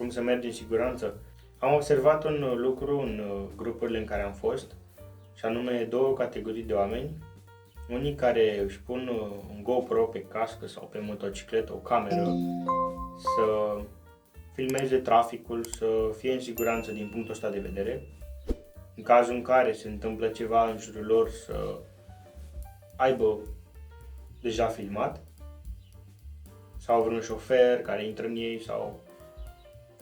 cum să mergi în siguranță? Am observat un lucru în grupurile în care am fost, și anume două categorii de oameni. Unii care își pun un GoPro pe cască sau pe motocicletă, o cameră, să filmeze traficul, să fie în siguranță din punctul ăsta de vedere. În cazul în care se întâmplă ceva în jurul lor, să aibă deja filmat, sau vreun șofer care intră în ei sau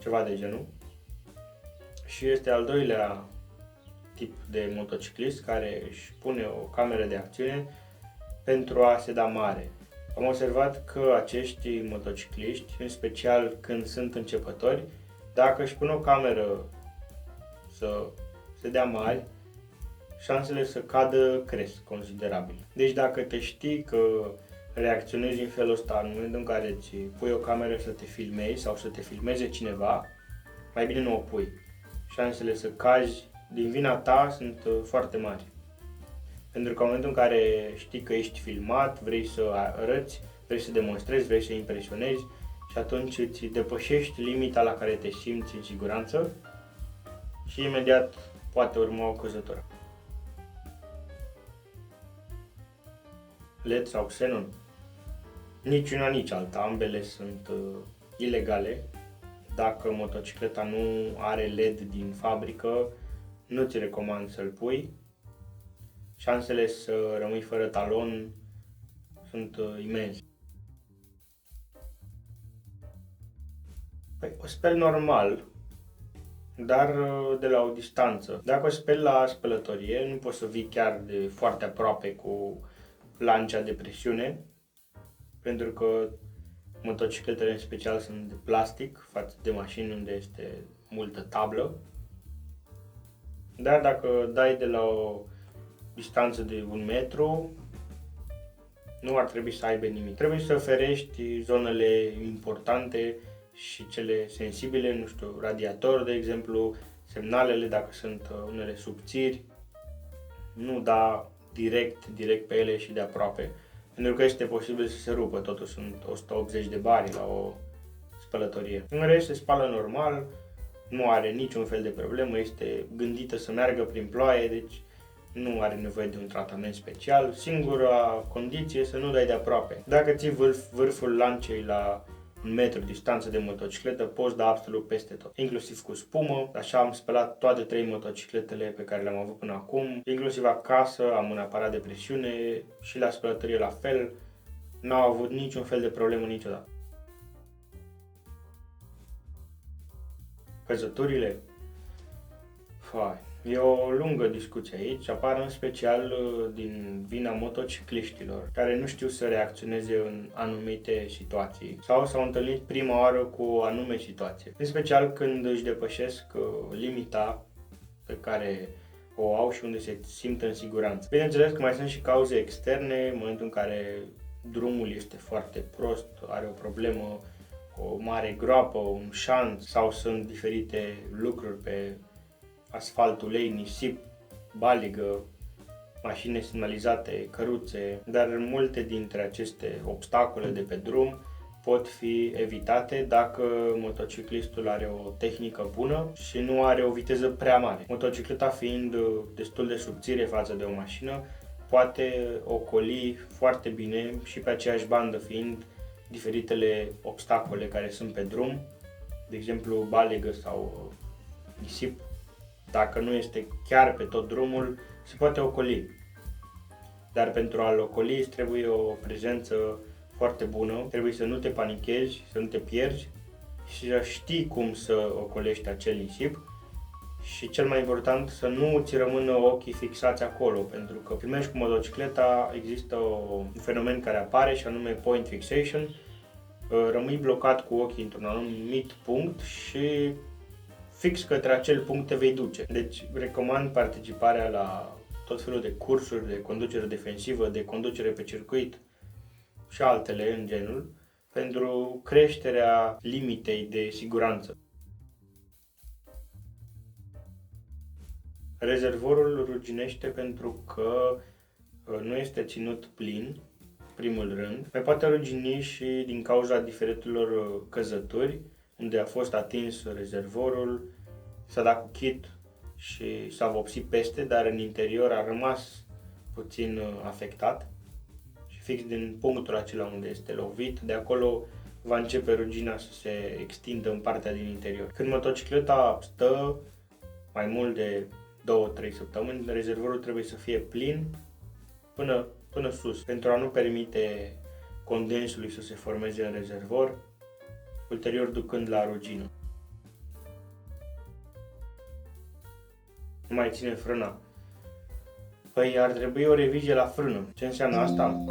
ceva de genul. Și este al doilea tip de motociclist care își pune o cameră de acțiune pentru a se da mare. Am observat că acești motocicliști, în special când sunt începători, dacă își pun o cameră să se dea mari, șansele să cadă cresc considerabil. Deci dacă te știi că reacționezi în felul ăsta în momentul în care îți pui o cameră să te filmezi sau să te filmeze cineva, mai bine nu o pui. Șansele să cazi din vina ta sunt foarte mari. Pentru că în momentul în care știi că ești filmat, vrei să arăți, vrei să demonstrezi, vrei să impresionezi și atunci îți depășești limita la care te simți în siguranță și imediat poate urma o căzătură. LED sau xenon? Nici una, nici alta, ambele sunt ilegale. Dacă motocicleta nu are LED din fabrică, nu ți recomand să-l pui. Șansele să rămâi fără talon sunt imense. Păi, o speli normal, dar de la o distanță. Dacă o speli la spălătorie, nu poți să vii chiar de foarte aproape cu lancea de presiune, pentru că motocicletele în special sunt de plastic față de mașini unde este multă tablă. Dar dacă dai de la o distanță de 1 metru, nu ar trebui să aibă nimic. Trebuie să ferești zonele importante și cele sensibile, nu știu, radiator, de exemplu, semnalele, dacă sunt unele subțiri, nu da direct pe ele și de aproape, pentru că este posibil să se rupă, totuși sunt 180 de bari la o spălătorie. În rest se spală normal, nu are niciun fel de problemă, este gândită să meargă prin ploaie, deci nu are nevoie de un tratament special. Singura condiție e să nu dai de aproape. Dacă ții vârful lancei la 1 metru distanță de motocicletă, poți da absolut peste tot, inclusiv cu spumă. Așa am spălat toate 3 motocicletele pe care le-am avut până acum, inclusiv acasă, am un aparat de presiune și la spălătorie la fel. N-au avut niciun fel de problemă niciodată. Căzăturile? E o lungă discuție aici, apar în special din vina motocicliștilor care nu știu să reacționeze în anumite situații sau s-au întâlnit prima oară cu o anume situație, în special când își depășesc limita pe care o au și unde se simt în siguranță. Bineînțeles că mai sunt și cauze externe, în momentul în care drumul este foarte prost, are o problemă, o mare groapă, un șanț sau sunt diferite lucruri pe asfalt, ulei, nisip, baligă, mașini semnalizate, căruțe, dar multe dintre aceste obstacole de pe drum pot fi evitate dacă motociclistul are o tehnică bună și nu are o viteză prea mare. Motocicleta fiind destul de subțire față de o mașină, poate ocoli foarte bine și pe aceeași bandă, fiind diferitele obstacole care sunt pe drum, de exemplu baligă sau nisip. Dacă nu este chiar pe tot drumul, se poate ocoli. Dar pentru a-l ocoli îți trebuie o prezență foarte bună, trebuie să nu te panichezi, să nu te pierzi și să știi cum să ocolești acel nisip și cel mai important să nu ți rămână ochii fixați acolo, pentru că când mergi cu motocicleta există un fenomen care apare și anume point fixation, rămâi blocat cu ochii într-un anumit punct și fix către acel punct te vei duce. Deci recomand participarea la tot felul de cursuri de conducere defensivă, de conducere pe circuit și altele în genul, pentru creșterea limitei de siguranță. Rezervorul ruginește pentru că nu este ținut plin, primul rând. Mai poate rugini și din cauza diferitelor căzături, unde a fost atins rezervorul, s-a dat cu kit și s-a vopsit peste, dar în interior a rămas puțin afectat și fix din punctul acela unde este lovit, de acolo va începe rugina să se extindă în partea din interior. Când motocicleta stă mai mult de 2-3 săptămâni, rezervorul trebuie să fie plin până sus, pentru a nu permite condensului să se formeze în rezervor, ulterior ducând la rugină. Nu mai ține frâna. Păi ar trebui o revizie la frână. Ce înseamnă asta?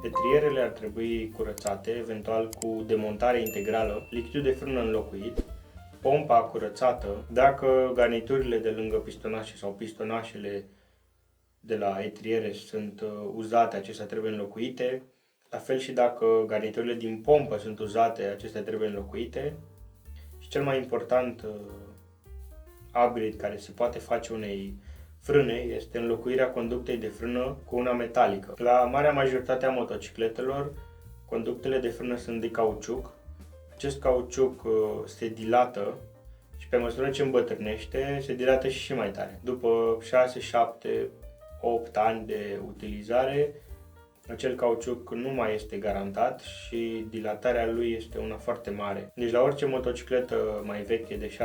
Etrierele ar trebui curățate, eventual cu demontare integrală, lichidul de frână înlocuit, pompa curățată, dacă garniturile de lângă pistonașe sau pistonașele de la etriere sunt uzate, acestea trebuie înlocuite. La fel și dacă garniturile din pompă sunt uzate, acestea trebuie înlocuite. Și cel mai important upgrade care se poate face unei frâne este înlocuirea conductei de frână cu una metalică. La marea majoritate a motocicletelor, conductele de frână sunt de cauciuc. Acest cauciuc se dilată și pe măsură ce îmbătrânește, se dilată și mai tare. După 6, 7, 8 ani de utilizare, acel cauciuc nu mai este garantat și dilatarea lui este una foarte mare. Deci la orice motocicletă mai veche de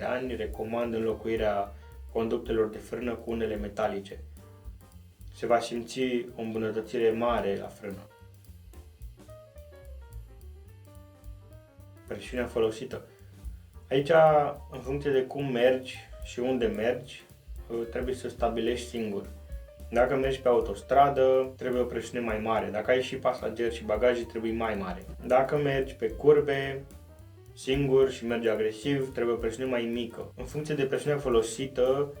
6-7 ani, recomand înlocuirea conductelor de frână cu unele metalice. Se va simți o îmbunătățire mare la frână. Presiunea folosită. Aici, în funcție de cum mergi și unde mergi, trebuie să stabilești singur. Dacă mergi pe autostradă, trebuie o presiune mai mare. Dacă ai și pasageri și bagaje, trebuie mai mare. Dacă mergi pe curbe, singur și mergi agresiv, trebuie o presiune mai mică. În funcție de presiunea folosită,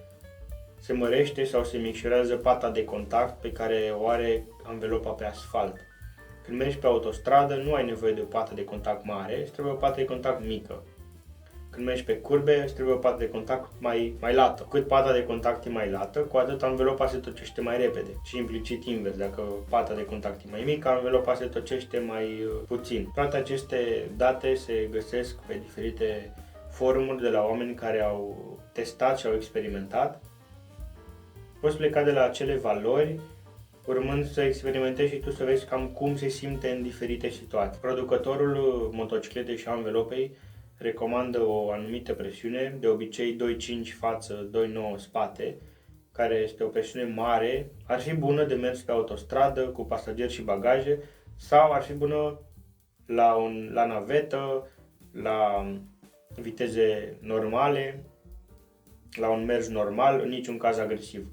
se mărește sau se micșorează pata de contact pe care o are anvelopa pe asfalt. Când mergi pe autostradă, nu ai nevoie de o pată de contact mare, îți trebuie o pată de contact mică. Când mergi pe curbe, îți trebuie o pată de contact mai lată. Cu cât pata de contact e mai lată, cu atât anvelopa se tocește mai repede. Și implicit invers, dacă pata de contact e mai mică, anvelopa se tocește mai puțin. Toate aceste date se găsesc pe diferite forumuri de la oameni care au testat și au experimentat. Poți pleca de la acele valori, urmând să experimentezi și tu să vezi cam cum se simte în diferite situații. Producătorul motocicletei și anvelopei recomandă o anumită presiune, de obicei 2,5 față, 2,9 spate, care este o presiune mare. Ar fi bună de mers pe autostradă cu pasageri și bagaje sau ar fi bună la navetă, la viteze normale, la un mers normal, în niciun caz agresiv.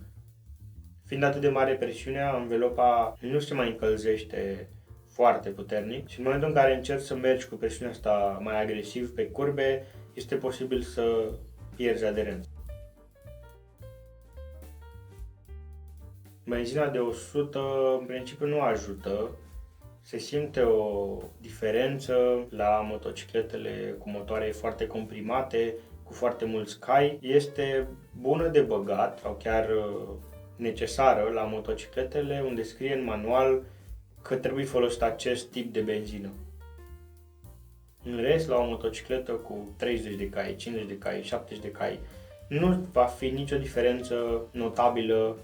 Fiind atât de mare presiunea, anvelopa nu se mai încălzește foarte puternic și în momentul în care încerci să mergi cu presiunea asta mai agresiv pe curbe, este posibil să pierzi aderență. Benzina de 100 în principiu nu ajută. Se simte o diferență la motocicletele cu motoare foarte comprimate, cu foarte mulți cai. Este bună de băgat sau chiar necesară la motocicletele unde scrie în manual că trebuie folosit acest tip de benzină. În rest, la o motocicletă cu 30 de cai, 50 de cai, 70 de cai, nu va fi nicio diferență notabilă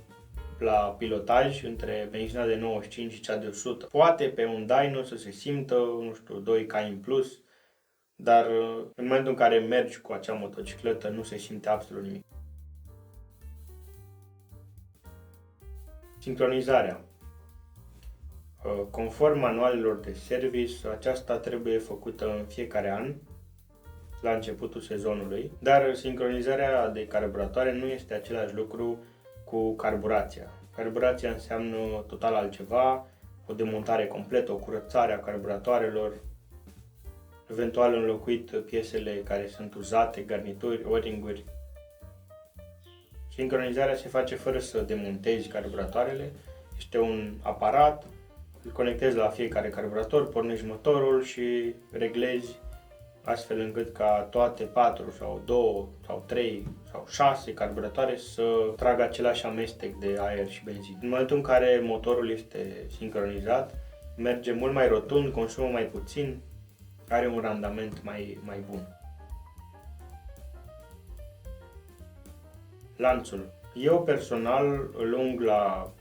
la pilotaj între benzina de 95 și cea de 100. Poate pe un dyno să se simtă, nu știu, 2 cai în plus, dar în momentul în care mergi cu acea motocicletă nu se simte absolut nimic. Sincronizarea. Conform manualelor de service, aceasta trebuie făcută în fiecare an, la începutul sezonului, dar sincronizarea de carburatoare nu este același lucru cu carburația. Carburația înseamnă total altceva, o demontare completă, o curățare a carburatoarelor, eventual înlocuit piesele care sunt uzate, garnituri, o-ringuri. Sincronizarea se face fără să demontezi carburatoarele, este un aparat, îl conectezi la fiecare carburator, pornești motorul și reglezi astfel încât ca toate 4 sau 2 sau 3 sau 6 carburatoare să tragă același amestec de aer și benzină. În momentul în care motorul este sincronizat, merge mult mai rotund, consumă mai puțin, are un randament mai bun. Lanțul. Eu personal îl ung la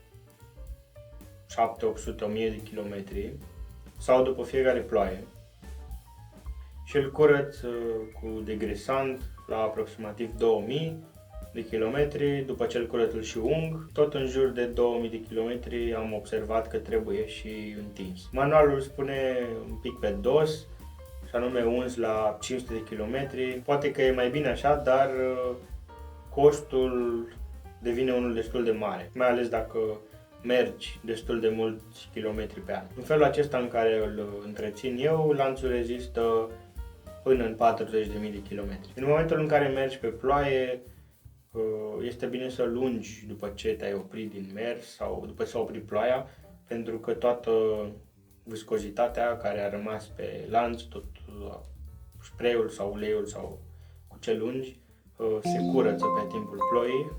7, 800, 1000 de kilometri sau după fiecare ploaie și îl curăț cu degresant la aproximativ 2000 de kilometri. După ce îl curăț, îl și ung. Tot în jur de 2000 de kilometri am observat că trebuie și întins. Manualul spune un pic pe dos, și anume uns la 500 de kilometri. Poate că e mai bine așa, dar costul devine unul destul de mare, mai ales dacă mergi destul de mulți kilometri pe an. În felul acesta în care îl întrețin eu, lanțul rezistă până în 40.000 de kilometri. În momentul în care mergi pe ploaie, este bine să lungi după ce te-ai oprit din mers sau după ce s-a oprit ploaia, pentru că toată viscozitatea care a rămas pe lanț, tot spray-ul sau uleiul sau cu ce lungi, se curăță pe timpul ploii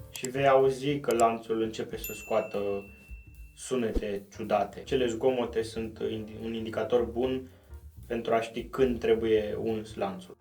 și vei auzi că lanțul începe să scoată sunete ciudate. Cele zgomote sunt un indicator bun pentru a ști când trebuie uns lanțul.